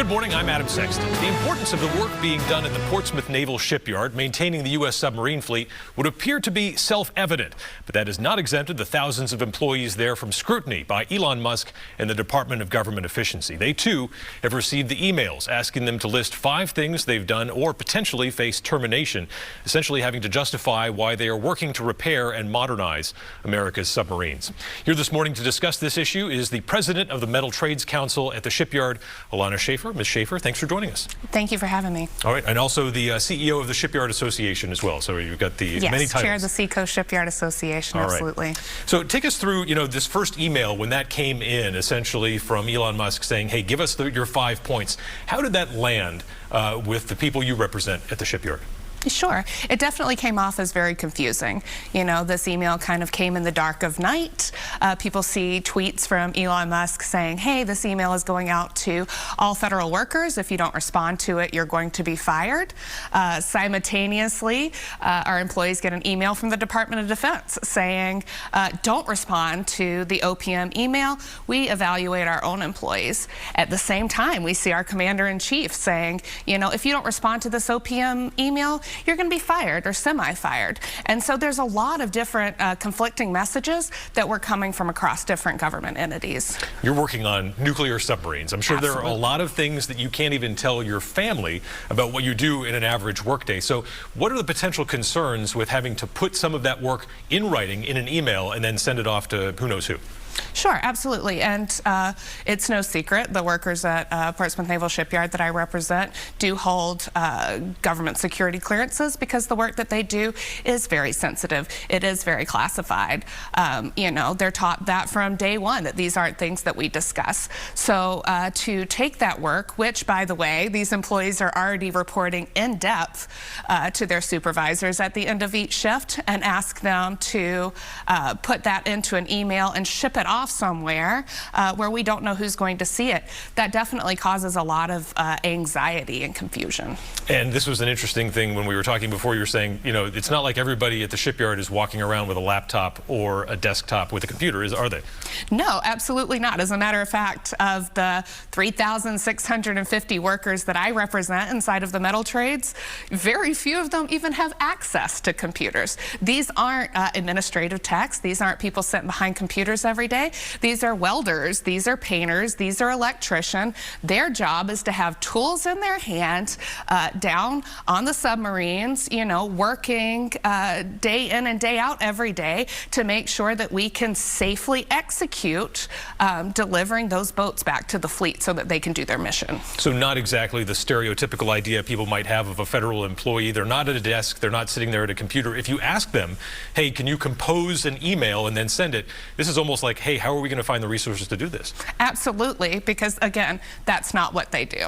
Good morning, I'm Adam Sexton. The importance of the work being done at the Portsmouth Naval Shipyard, maintaining the U.S. submarine fleet, would appear to be self-evident. But that has not exempted the thousands of employees there from scrutiny by Elon Musk and the Department of Government Efficiency. They, too, have received the emails asking them to list 5 things they've done or potentially face termination, essentially having to justify why they are working to repair and modernize America's submarines. Here this morning to discuss this issue is the president of the Metal Trades Council at the shipyard, Alana Schaefer. Ms. Schaefer, thanks for joining us. Thank you for having me. All right, and also the CEO of the Shipyard Association as well. So you've got the many titles. Yes, chair of the Seacoast Shipyard Association, absolutely. So take us through, this first email when that came in, essentially from Elon Musk saying, hey, give us your 5 points. How did that land with the people you represent at the shipyard? Sure. It definitely came off as very confusing. This email kind of came in the dark of night. People see tweets from Elon Musk saying, hey, this email is going out to all federal workers. If you don't respond to it, you're going to be fired. Simultaneously, our employees get an email from the Department of Defense saying, don't respond to the OPM email. We evaluate our own employees. At the same time, we see our commander-in-chief saying, if you don't respond to this OPM email, you're going to be fired or semi-fired. And so there's a lot of different conflicting messages that were coming from across different government entities. You're working on nuclear submarines. I'm sure Absolutely. There are a lot of things that you can't even tell your family about what you do in an average workday. So what are the potential concerns with having to put some of that work in writing in an email and then send it off to who knows who? Sure, absolutely. And it's no secret the workers at Portsmouth Naval Shipyard that I represent do hold government security clearances because the work that they do is very sensitive. It is very classified. They're taught that from day one, that these aren't things that we discuss. So to take that work, which, by the way, these employees are already reporting in depth to their supervisors at the end of each shift, and ask them to put that into an email and ship it off somewhere where we don't know who's going to see it. That definitely causes a lot of anxiety and confusion. And this was an interesting thing when we were talking before. You were saying, it's not like everybody at the shipyard is walking around with a laptop or a desktop with a computer, are they? No, absolutely not. As a matter of fact, of the 3,650 workers that I represent inside of the metal trades, very few of them even have access to computers. These aren't administrative techs. These aren't people sitting behind computers every day. These are welders, these are painters, these are electricians. Their job is to have tools in their hand down on the submarines, working day in and day out every day to make sure that we can safely execute delivering those boats back to the fleet so that they can do their mission. So not exactly the stereotypical idea people might have of a federal employee. They're not at a desk, they're not sitting there at a computer. If you ask them, hey, can you compose an email and then send it, this is almost like, hey, how are we going to find the resources to do this? Absolutely, because again, that's not what they do.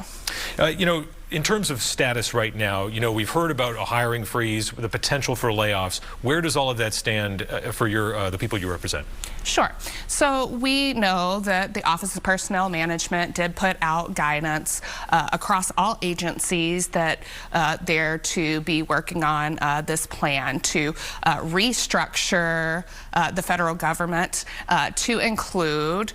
In terms of status right now, we've heard about a hiring freeze, the potential for layoffs. Where does all of that stand for the people you represent? Sure. So we know that the Office of Personnel Management did put out guidance across all agencies that they're to be working on this plan to restructure the federal government to include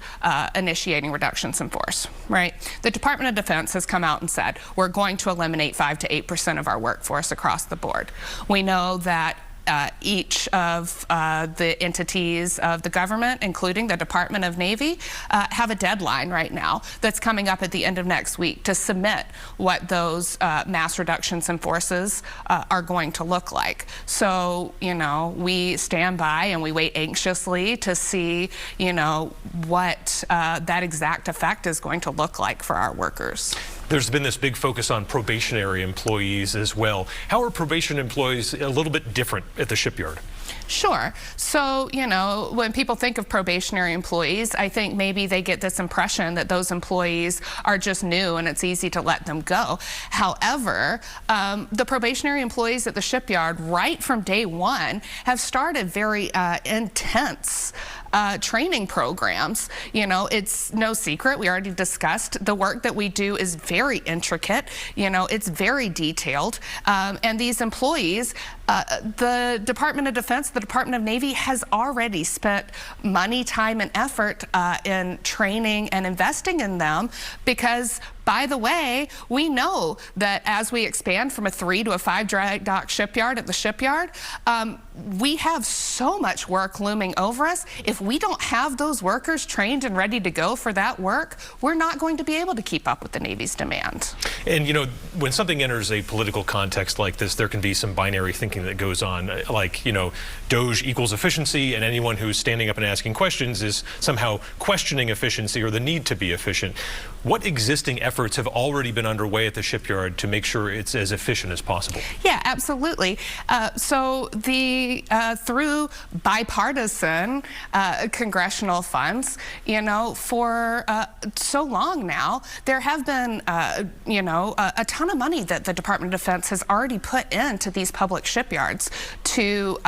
initiating reductions in force, right? The Department of Defense has come out and said, we're going to eliminate 5 to 8% of our workforce across the board. We know that each of the entities of the government, including the Department of Navy, have a deadline right now that's coming up at the end of next week to submit what those mass reductions in forces are going to look like. So, we stand by and we wait anxiously to see, what that exact effect is going to look like for our workers. There's been this big focus on probationary employees as well. How are probation employees a little bit different at the shipyard? Sure. So, when people think of probationary employees, I think maybe they get this impression that those employees are just new and it's easy to let them go. However, the probationary employees at the shipyard, right from day one, have started very intense training programs. It's no secret, we already discussed, the work that we do is very intricate, it's very detailed, and these employees, the Department of Defense, the Department of Navy has already spent money, time, and effort in training and investing in them, because by the way, we know that as we expand from a 3 to a 5 dry dock shipyard at the shipyard, we have so much work looming over us. If we don't have those workers trained and ready to go for that work, we're not going to be able to keep up with the Navy's demand. And you know, when something enters a political context like this, there can be some binary thinking that goes on, like, you know, DOGE equals efficiency, and anyone who's standing up and asking questions is somehow questioning efficiency or the need to be efficient. What existing efforts have already been underway at the shipyard to make sure it's as efficient as possible? Yeah, absolutely. So through bipartisan congressional funds, you know, for so long now, there have been, you know, a ton of money that the Department of Defense has already put into these public shipyards to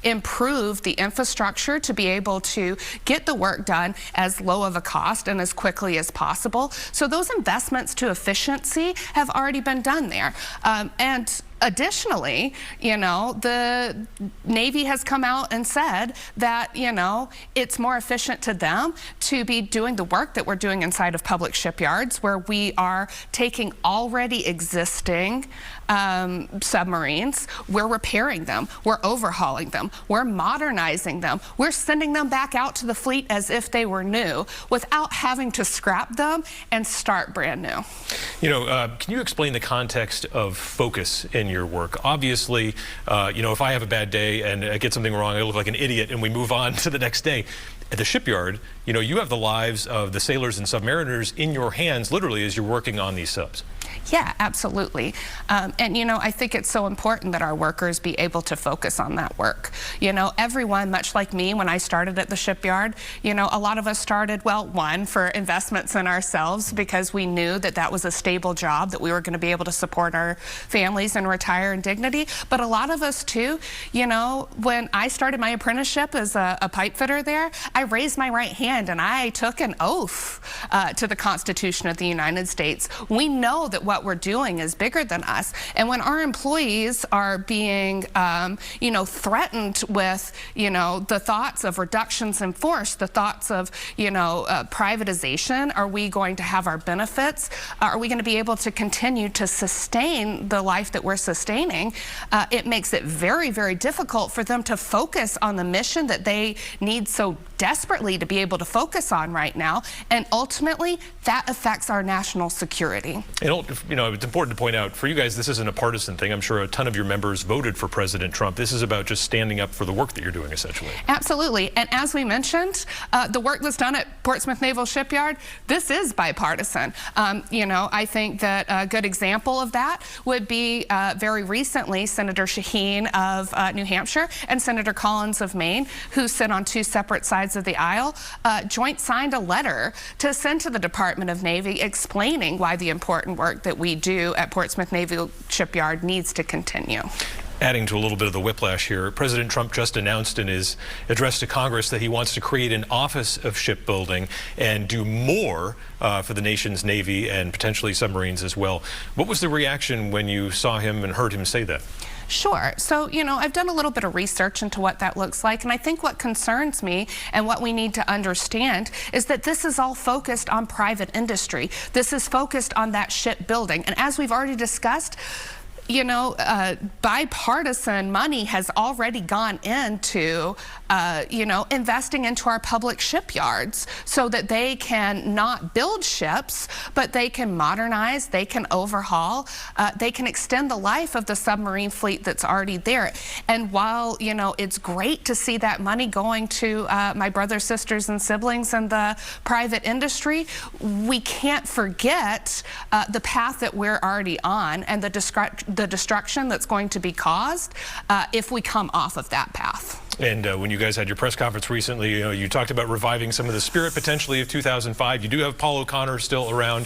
improve the infrastructure to be able to get the work done as low of a cost and as quickly as possible. So those investments to efficiency have already been done there. And additionally, you know, the Navy has come out and said that, you know, it's more efficient to them to be doing the work that we're doing inside of public shipyards, where we are taking already existing submarines, we're repairing them, we're overhauling them, we're modernizing them, we're sending them back out to the fleet as if they were new without having to scrap them and start brand new. You know, can you explain the context of focus in your work? Obviously, you know, if I have a bad day and I get something wrong, I look like an idiot and we move on to the next day. At the shipyard, you know, you have the lives of the sailors and submariners in your hands, literally, as you're working on these subs. Yeah, absolutely. And, you know, I think it's so important that our workers be able to focus on that work. You know, everyone, much like me when I started at the shipyard, you know, a lot of us started, well, one, for investments in ourselves because we knew that that was a stable job, that we were going to be able to support our families and retire in dignity. But a lot of us, too, you know, when I started my apprenticeship as a pipe fitter there, I raised my right hand and I took an oath to the Constitution of the United States. We know that what we're doing is bigger than us. And when our employees are being, you know, threatened with, you know, the thoughts of reductions in force, the thoughts of, you know, privatization, are we going to have our benefits? Are we going to be able to continue to sustain the life that we're sustaining? It makes it very, very difficult for them to focus on the mission that they need so desperately to be able to focus on right now. And ultimately, that affects our national security. You know, it's important to point out, for you guys, this isn't a partisan thing. I'm sure a ton of your members voted for President Trump. This is about just standing up for the work that you're doing, essentially. Absolutely. And as we mentioned, the work that's done at Portsmouth Naval Shipyard, this is bipartisan. You know, I think that a good example of that would be very recently Senator Shaheen of New Hampshire and Senator Collins of Maine, who sit on two separate sides of the aisle, joint signed a letter to send to the Department of Navy explaining why the important work that we do at Portsmouth Naval Shipyard needs to continue. Adding to a little bit of the whiplash here, President Trump just announced in his address to Congress that he wants to create an Office of Shipbuilding and do more for the nation's Navy and potentially submarines as well. What was the reaction when you saw him and heard him say that? Sure. So, you know, I've done a little bit of research into what that looks like, and I think what concerns me and what we need to understand is that this is all focused on private industry. This is focused on that shipbuilding. And as we've already discussed, you know, bipartisan money has already gone into, you know, investing into our public shipyards so that they can not build ships, but they can modernize, they can overhaul, they can extend the life of the submarine fleet that's already there. And while, you know, it's great to see that money going to my brothers, sisters, and siblings in the private industry, we can't forget the path that we're already on and the destruction that's going to be caused if we come off of that path. And when you guys had your press conference recently, you know, you talked about reviving some of the spirit potentially of 2005. You do have Paul O'Connor still around,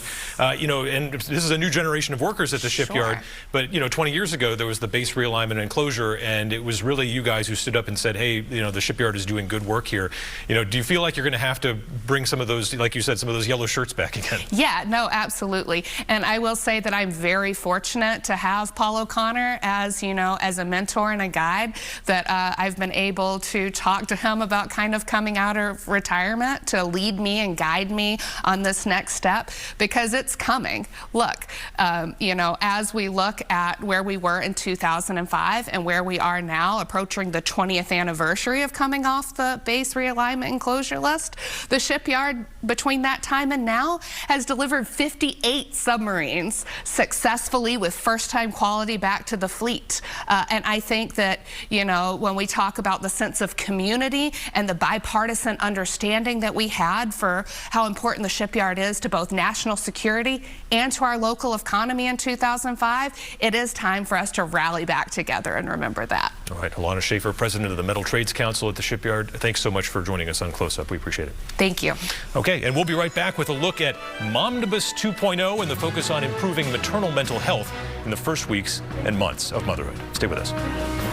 you know, and this is a new generation of workers at the shipyard. Sure. But, you know, 20 years ago, there was the base realignment and closure, and it was really you guys who stood up and said, hey, you know, the shipyard is doing good work here. You know, do you feel like you're going to have to bring some of those, like you said, some of those yellow shirts back again? Yeah, no, absolutely. And I will say that I'm very fortunate to have Paul O'Connor as, you know, as a mentor and a guide that I've been able able to talk to him about kind of coming out of retirement to lead me and guide me on this next step, because it's coming. Look, you know, as we look at where we were in 2005 and where we are now, approaching the 20th anniversary of coming off the base realignment and closure list, the shipyard between that time and now has delivered 58 submarines successfully with first-time quality back to the fleet. And I think that, you know, when we talk about the sense of community and the bipartisan understanding that we had for how important the shipyard is to both national security and to our local economy in 2005, it is time for us to rally back together and remember that. All right, Alana Schaefer, president of the Metal Trades Council at the shipyard, thanks so much for joining us on Close Up. We appreciate it. Thank you. Okay, and we'll be right back with a look at Momnibus 2.0 and the focus on improving maternal mental health in the first weeks and months of motherhood. Stay with us.